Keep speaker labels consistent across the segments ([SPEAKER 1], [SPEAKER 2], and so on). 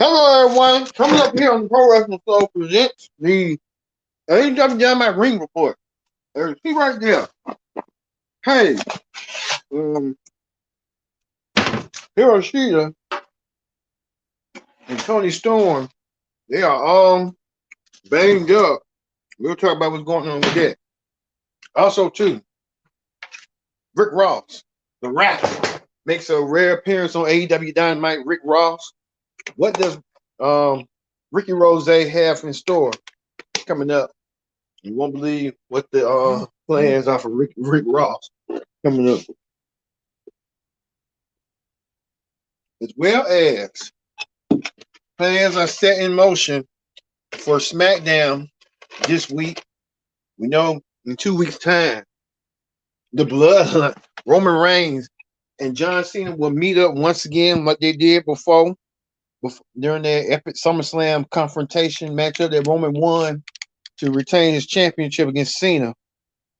[SPEAKER 1] Hello, everyone. Coming up here on the Pro Wrestling Show presents the AEW Dynamite Ring Report. There's he right there. Hey, um, Hiroshita and Tony Storm, they are all banged up. We'll talk about what's going on with that. Also, too, Rick Ross, the rapper, makes a rare appearance on AEW Dynamite. Rick Ross. What does Ricky Rose have in store coming up? You won't believe what the plans are for Rick Ross coming up, as well as plans are set in motion for SmackDown this week. We know in 2 weeks' time, the Bloodline, Roman Reigns and John Cena will meet up once again, what they did before during their epic SummerSlam confrontation matchup that Roman won to retain his championship against Cena,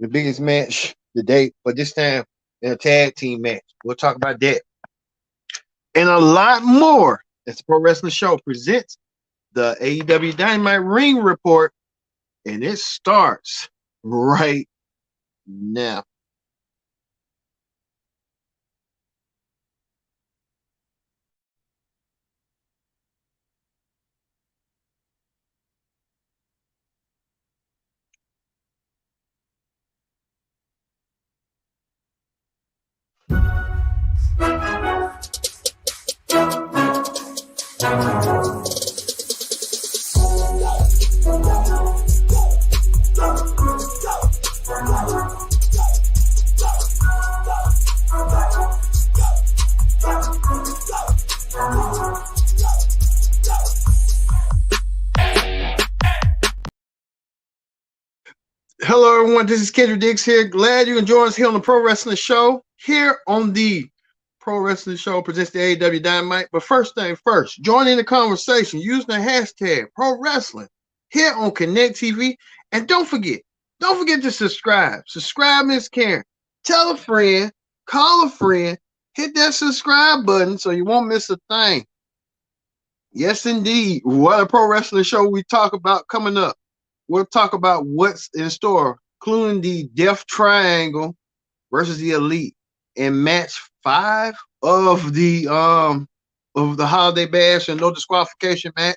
[SPEAKER 1] the biggest match to date, but this time in a tag team match. We'll talk about that and a lot more. As the Pro Wrestling Show presents the AEW Dynamite Ring Report, and it starts right now. Hello, everyone. This is Kendrick Diggs here. Glad you can join us here on the Pro Wrestling Show. Here on the Pro Wrestling Show presents the AEW Dynamite. But first thing first, join in the conversation using the hashtag Pro Wrestling here on Connect TV. And don't forget to subscribe. Subscribe, Miss Karen. Tell a friend, call a friend, hit that subscribe button so you won't miss a thing. Yes, indeed. What a Pro Wrestling Show we talk about coming up. We'll talk about what's in store, including the Death Triangle versus the Elite in match 5 of the Holiday Bash and no disqualification match.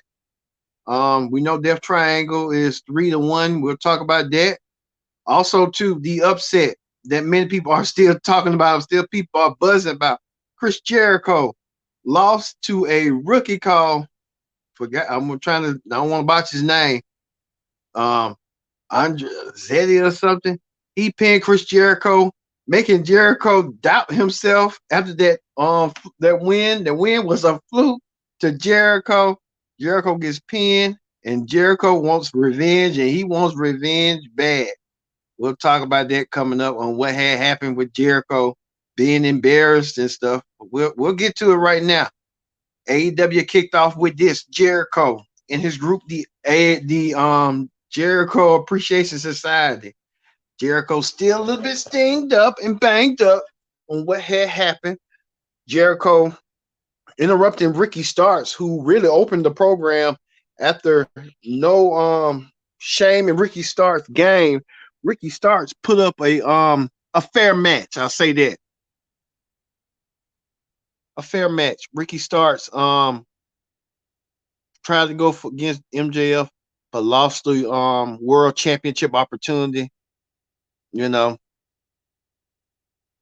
[SPEAKER 1] We know Death Triangle is 3-1. We'll talk about that. Also, too, the upset that many people are still talking about, still people are buzzing about. Chris Jericho lost to a rookie called, I don't want to botch his name. Andre Zeddy or something. He pinned Chris Jericho, making Jericho doubt himself after that that win. The win was a fluke to Jericho. Jericho gets pinned, and Jericho wants revenge, and he wants revenge bad. We'll talk about that coming up on what had happened with Jericho being embarrassed and stuff. We'll get to it right now. AEW kicked off with this Jericho and his group, the Jericho Appreciation Society. Jericho still a little bit stinged up and banged up on what had happened. Jericho interrupting Ricky Starks, who really opened the program after no shame in Ricky Starks' game. Ricky Starks put up a fair match. I'll say that. A fair match. Ricky Starks tried to go against MJF, but lost the world championship opportunity. You know,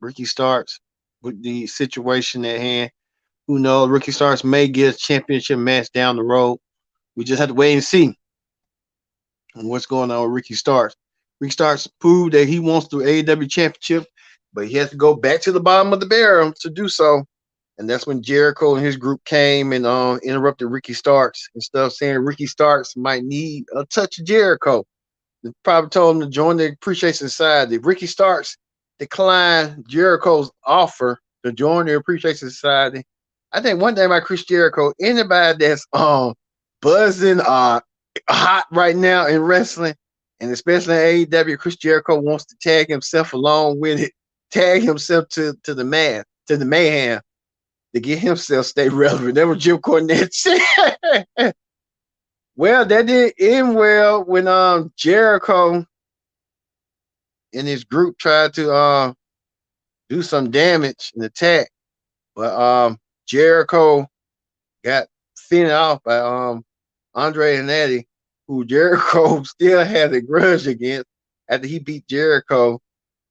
[SPEAKER 1] Ricky Starks with the situation at hand. Who knows? Ricky Starks may get a championship match down the road. We just have to wait and see what's going on with Ricky Starks. Ricky Starks proved that he wants the AEW championship, but he has to go back to the bottom of the barrel to do so. And that's when Jericho and his group came and interrupted Ricky Starks and stuff, saying Ricky Starks might need a touch of Jericho. They probably told him to join the Appreciation Society. Ricky Starks declined Jericho's offer to join the Appreciation Society. I think one thing about Chris Jericho, anybody that's buzzing hot right now in wrestling, and especially in AEW, Chris Jericho wants to tag himself along with it, tag himself to the mayhem. to get himself stay relevant. That was Jim Cornette said. Well, that didn't end well when Jericho and his group tried to do some damage and attack, but Jericho got finished off by Andre and Eddie, who Jericho still had a grudge against after he beat Jericho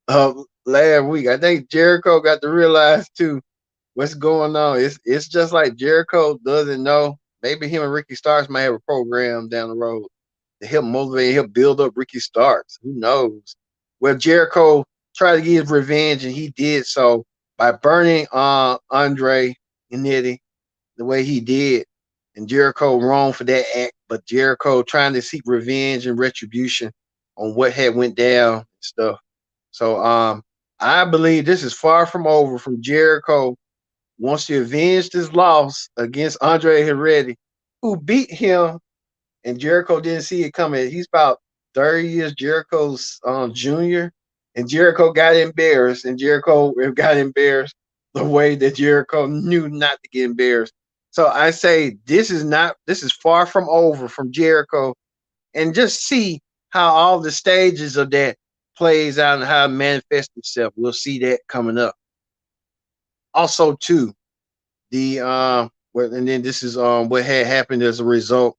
[SPEAKER 1] last week. I think Jericho got to realize too what's going on. It's just like Jericho doesn't know. Maybe him and Ricky Starks might have a program down the road to help motivate, help build up Ricky Starks. Who knows? Well, Jericho tried to get his revenge, and he did so by burning Andre and Eddie the way he did. And Jericho wrong for that act, but Jericho trying to seek revenge and retribution on what had went down and stuff. So I believe this is far from over from Jericho wants to avenge this loss against Andre Heredia, who beat him, and Jericho didn't see it coming. He's about 30 years Jericho's junior, and Jericho got embarrassed, and Jericho got embarrassed the way that Jericho knew not to get embarrassed. So I say this is far from over from Jericho, and just see how all the stages of that plays out and how it manifests itself. We'll see that coming up. Also, too, the and then this is what had happened as a result.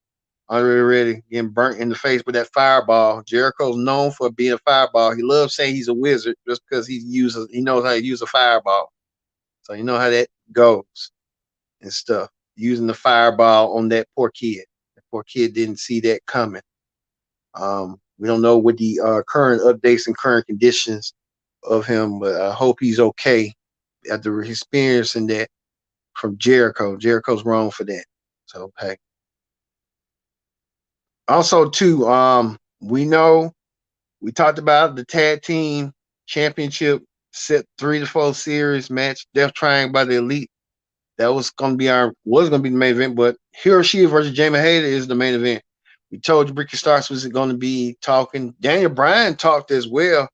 [SPEAKER 1] Andre Reddy getting burnt in the face with that fireball. Jericho's known for being a fireball. He loves saying he's a wizard just because he knows how to use a fireball. So you know how that goes and stuff. Using the fireball on that poor kid. The poor kid didn't see that coming. We don't know what the current updates and current conditions of him, but I hope he's okay after experiencing that from Jericho. Jericho's wrong for that. So hey. Also, too, we know we talked about the tag team championship set 3 to 4 series match, Death Triangle by the Elite. That was gonna be the main event, but Hiroshi versus Jamie Hayter is the main event. We told you Ricky Starks was going to be talking. Daniel Bryan talked as well.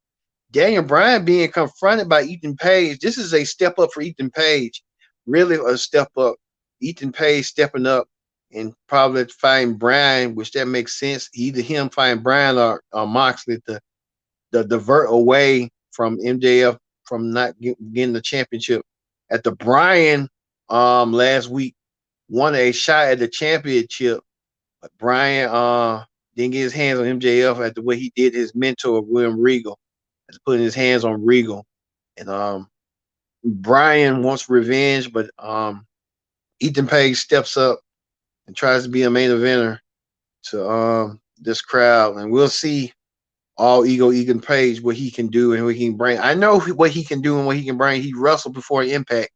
[SPEAKER 1] Daniel Bryan being confronted by Ethan Page. This is a step up for Ethan Page. Really a step up. Ethan Page stepping up and probably fighting Bryan, which that makes sense. Either him fighting Bryan or Moxley to divert away from MJF from not getting the championship. At the Bryan last week won a shot at the championship, but Bryan didn't get his hands on MJF after what he did his mentor William Regal, after putting his hands on Regal. And Bryan wants revenge, but Ethan Page steps up and tries to be a main eventer to this crowd, and we'll see all ego Ethan Page what he can do and what he can bring. I know what he can do and what he can bring. He wrestled before Impact,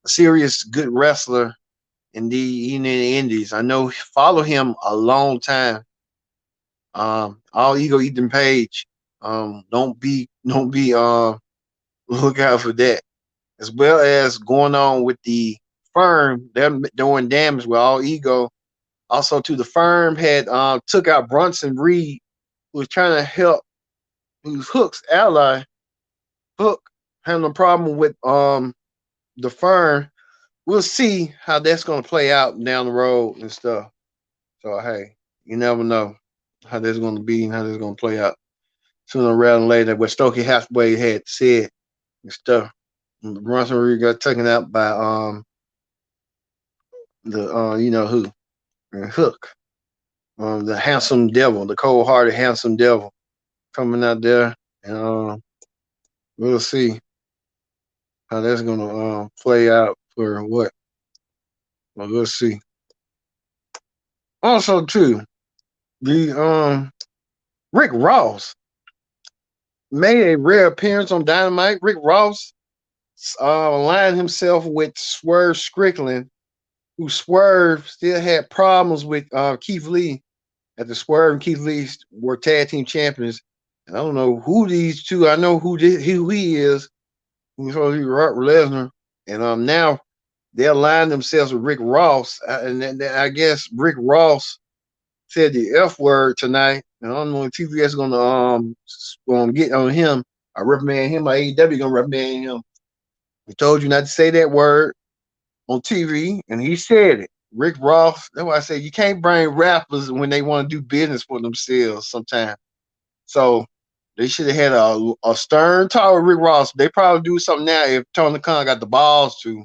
[SPEAKER 1] a serious good wrestler in the Indies. I know, follow him a long time. All ego Ethan Page. Don't be look out for that. As well as going on with the Firm, they're doing damage with all ego. Also, to the Firm had took out Bronson Reed, who was trying to help, who's Hook's ally. Hook having a problem with the Firm. We'll see how that's going to play out down the road and stuff. So hey, you never know how that's going to be and how that's going to play out. Sooner rather than later, what Stokely Hathaway had said and stuff. And Bronson Reed got taken out by the you know who, Hook, the handsome devil, the cold-hearted handsome devil, coming out there, and we'll see how that's gonna play out for what. Well, we'll see. Also, too, the Rick Ross made a rare appearance on Dynamite. Rick Ross aligned himself with Swerve Strickland, who Swerve still had problems with Keith Lee. At the Swerve and Keith Lee were tag team champions. And I don't know who these two. I know who he is. Who's supposed to be Brock Lesnar. And now they aligned themselves with Rick Ross. And I guess Rick Ross said the F word tonight. And I don't know if TBS is gonna get on him. I reprimand him. AEW gonna reprimand him. We told you not to say that word on TV, and he said it. Rick Ross. That's why I say you can't bring rappers when they want to do business for themselves. Sometimes, so they should have had a stern talk with Rick Ross. They probably do something now if Tony Khan got the balls to.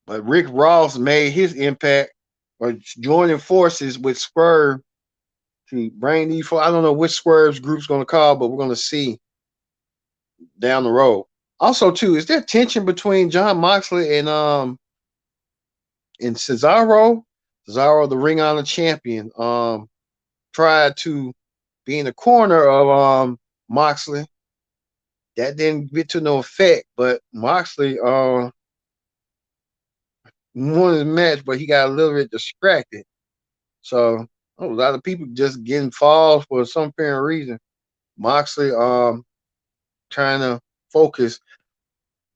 [SPEAKER 1] But Rick Ross made his impact or joining forces with Swerve to bring these. I don't know which Swerve's group's going to call, but we're going to see down the road. Also, too, is there tension between John Moxley and Cesaro? Cesaro, the Ring Honor champion, tried to be in the corner of Moxley. That didn't get to no effect, but Moxley won the match, but he got a little bit distracted. So a lot of people just getting falls for some apparent reason. Moxley trying to focus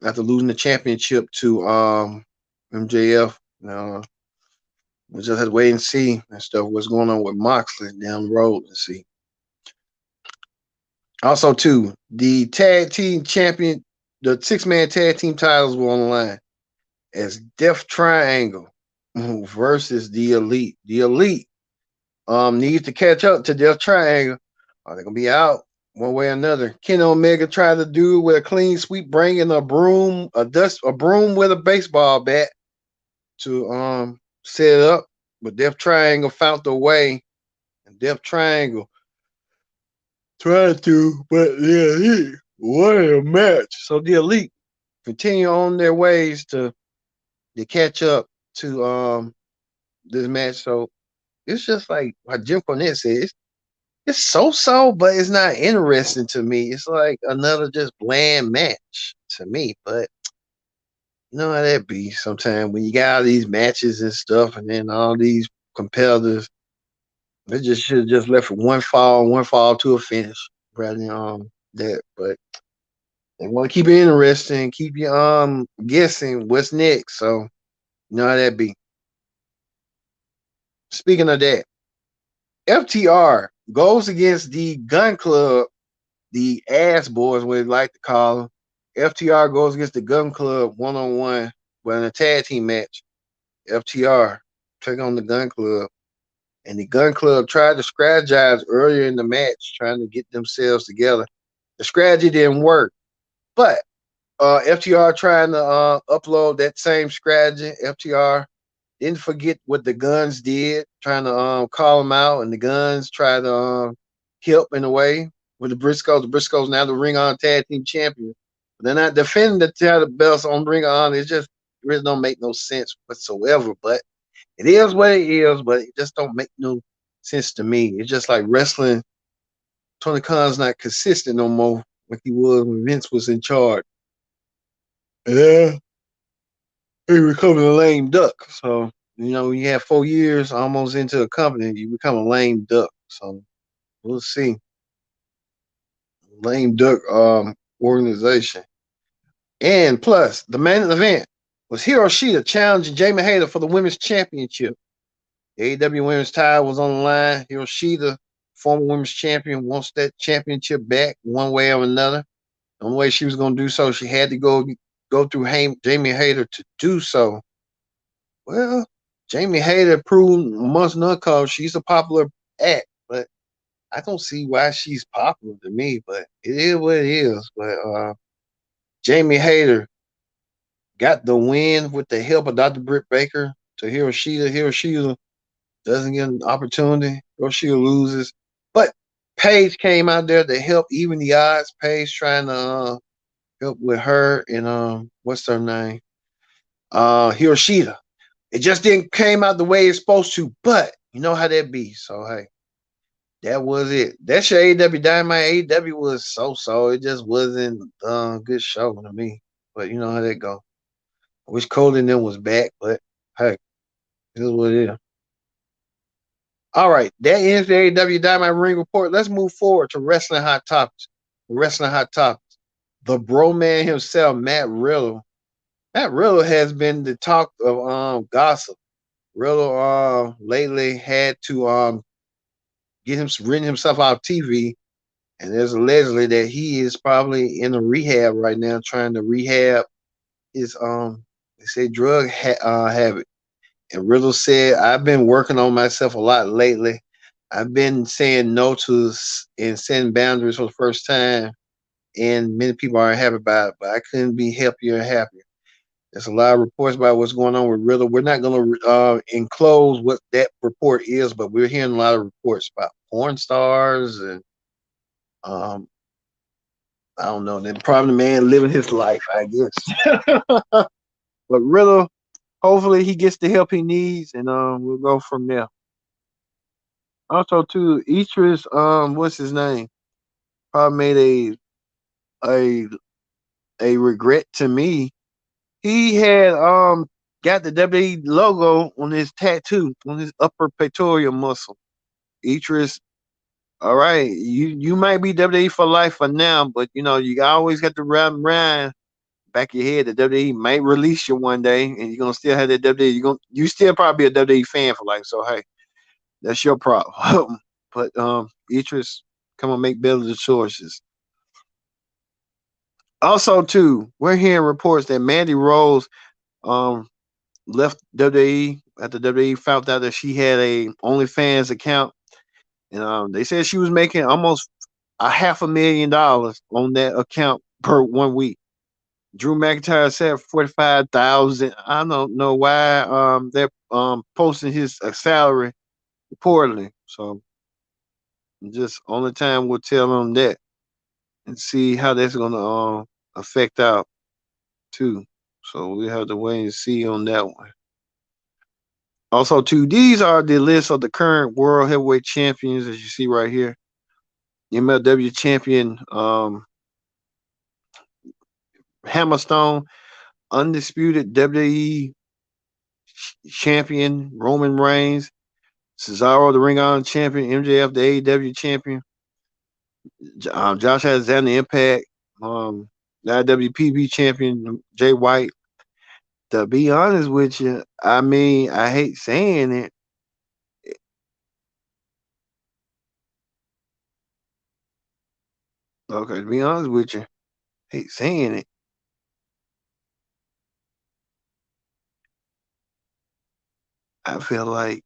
[SPEAKER 1] after losing the championship to MJF. We just had to wait and see and stuff what's going on with Moxley down the road and see. Also, too, the tag team champion, the 6-man tag team titles were on the line as Death Triangle versus the Elite. The Elite needs to catch up to Death Triangle. Are they gonna be out one way or another? Kenny Omega tried to do with a clean sweep, bringing a broom with a baseball bat to set up, but Death Triangle found the way, and Death Triangle tried to, but the Elite won a match. So the Elite continue on their ways to catch up to this match. So it's just like Jim Cornette said, it's so, but it's not interesting to me. It's like another just bland match to me. But you know how that be sometimes when you got all these matches and stuff, and then all these competitors, they just should have just left it one fall to a finish rather than that. But they want to keep it interesting, keep you guessing what's next. So you know how that be. Speaking of that, FTR goes against the Gun Club, the ass boys, what they like to call them. FTR goes against the Gun Club 1-on-1, but in a tag team match. FTR take on the Gun Club, and the Gun Club tried to strategize earlier in the match, trying to get themselves together. The strategy didn't work, but FTR trying to upload that same strategy. FTR didn't forget what the Guns did, trying to call them out, and the Guns tried to help in a way with the Briscoes. The Briscoes now the Ring Honor Tag Team Champion. But they're not defending the title belts on Ring Honor. It just really don't make no sense whatsoever. But it is what it is, but it just don't make no sense to me. It's just like wrestling. Tony Khan's not consistent no more like he was when Vince was in charge. Yeah. He becoming a lame duck. So, when you have 4 years almost into a company, you become a lame duck. So we'll see. Lame duck organization. And plus, the main event was Hiro Shida challenging Jamie Hayter for the women's championship. The AEW women's title was on the line. Hiro Shida, former women's champion, wants that championship back one way or another. The only way she was going to do so, she had to go through Jamie Hayter to do so. Well, Jamie Hayter proved amongst none cause she's a popular act, but I don't see why she's popular to me, but it is what it is. But Jamie Hayter got the win with the help of Dr. Britt Baker to Hiro Shida. Hiro Shida doesn't get an opportunity. Hiro Shida loses. But Paige came out there to help even the odds. Paige trying to help with her and what's her name? Hiro Shida. It just didn't came out the way it's supposed to, but you know how that be. So hey, that was it. That's your AEW Dynamite. AEW was so. It just wasn't a good show to me. But you know how that go. I wish Cole and them was back, but hey, this is what it is. All right, that ends the AEW Dynamite Ring Report. Let's move forward to Wrestling Hot Topics. Wrestling Hot Topics. The bro man himself, Matt Riddle. Matt Riddle has been the talk of gossip. Riddle lately had to written himself out of TV, and there's allegedly that he is probably in a rehab right now, trying to rehab his They say drug habit. And Riddle said, I've been working on myself a lot lately. I've been saying no to and setting boundaries for the first time. And many people aren't happy about it, but I couldn't be happier and happier. There's a lot of reports about what's going on with Riddle. We're not going to enclose what that report is, but we're hearing a lot of reports about porn stars and um, I don't know. Then probably the man living his life, I guess. But Riddle, hopefully he gets the help he needs, and we'll go from there. Also, too, Idris, what's his name? Probably made a a regret to me. He had got the WWE logo on his tattoo on his upper pectoral muscle. Idris, all right, you might be WWE for life for now, but you know you always got to run back of your head that WWE might release you one day, and you're gonna still have that WWE. You still probably be a WWE fan for life. So hey, that's your problem. But Idris, come on, make better choices. Also, too, we're hearing reports that Mandy Rose um left WWE after WWE found out that she had a OnlyFans account, and they said she was making almost a $500,000 on that account per 1 week. Drew McIntyre said 45,000. I don't know why they're posting his salary reportedly. So just only time will tell on that and see how that's gonna affect out too. So we have to wait and see on that one. Also, too, these are the list of the current world heavyweight champions as you see right here. MLW champion Hammerstone, undisputed WWE champion Roman Reigns, Cesaro the Ring of Honor champion, MJF the AEW champion, Josh Alexander Impact, the IWPB champion Jay White. To be honest with you, I mean, I hate saying it. Okay, to be honest with you, I hate saying it. I feel like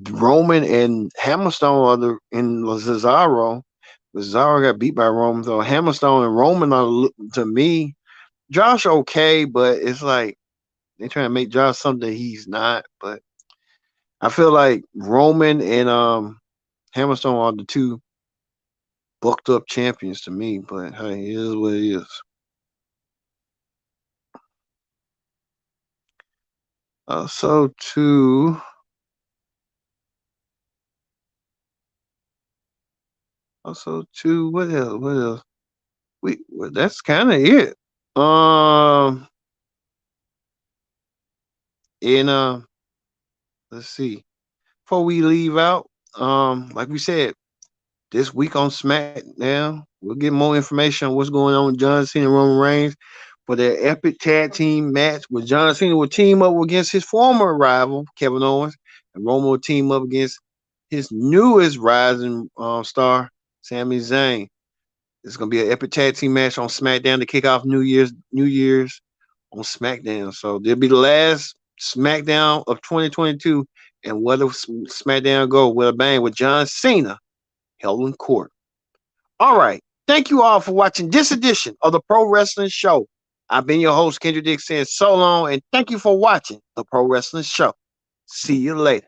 [SPEAKER 1] Roman and Hammerstone are in Cesaro. Cesaro got beat by Roman, so Hammerstone and Roman are to me. Josh okay, but it's like they're trying to make Josh something he's not. But I feel like Roman and Hammerstone are the two booked up champions to me. But hey, it is what it is. So to also to what else? What else? Well, that's kind of it. Um, and let's see. Before we leave out, like we said, this week on SmackDown, we'll get more information on what's going on with John Cena and Roman Reigns for their epic tag team match where John Cena will team up against his former rival, Kevin Owens, and Roman will team up against his newest rising star, Sami Zayn. It's gonna be an epic tag team match on SmackDown to kick off New Year's on SmackDown. So they'll be the last SmackDown of 2022. And what if SmackDown go with a bang with John Cena held in court? All right. Thank you all for watching this edition of the Pro Wrestling Show. I've been your host, Kendrick Dick, saying so long, and thank you for watching the Pro Wrestling Show. See you later.